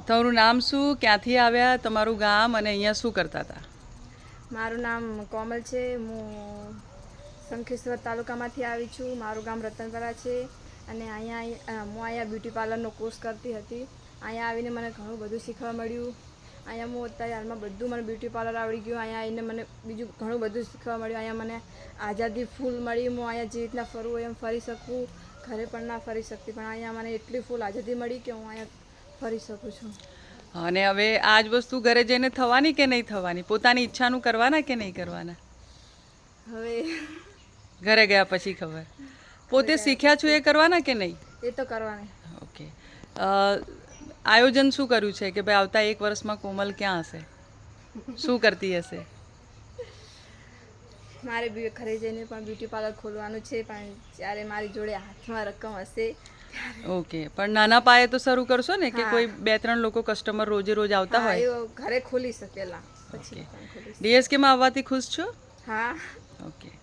તમારું નામ શું, ક્યાંથી આવ્યા, તમારું ગામ અને અહીંયા શું કરતા હતા? મારું નામ કોમલ છે. હું શંખેશ્વર તાલુકામાંથી આવી છું. મારું ગામ રતનપરા છે અને અહીંયા હું અહીંયા બ્યુટી પાર્લરનો કોર્સ કરતી હતી. અહીંયા આવીને મને ઘણું બધું શીખવા મળ્યું. અહીંયા હું અત્યારે હાલમાં બધું મને બ્યુટી પાર્લર આવડી ગયું. અહીંયા આવીને મને બીજું ઘણું બધું શીખવા મળ્યું. અહીંયા મને આઝાદી ફૂલ મળી. હું અહીંયા જે રીતના ફરવું હોય એમ ફરી શકું. ઘરે પણ ના ફરી શકતી, પણ અહીંયા મને એટલી ફૂલ આઝાદી મળી કે હું અહીંયા ફરી શકું છું. અને હવે આ જ વસ્તુ ઘરે જઈને થવાની કે નહીં થવાની? પોતાની ઈચ્છાનું કરવાના કે નહીં કરવાના? હવે ઘરે ગયા પછી ખબર. પોતે શીખ્યા છો એ કરવાના કે નહીં? એ તો કરવાની. ઓકે. આયોજન શું કર્યું છે કે ભાઈ આવતા 1 વર્ષમાં કોમલ ક્યાં હશે, શું કરતી હશે? મારે ઘરે જઈને પણ બ્યુટી પાર્લર ખોલવાનું છે, પણ જ્યારે મારી જોડે હાથમાં રકમ હશે. ઓકે, પણ નાના પાયે તો શરૂ કરશો ને કે કોઈ 2-3 લોકો કસ્ટમર રોજે રોજ આવતા હા, હોય? એ ઘરે ખોલી શકેલા પછી ઓકે. પણ ખોલીશ. ડીએસકેમાં આવવાથી ખુશ છો? હા. ઓકે.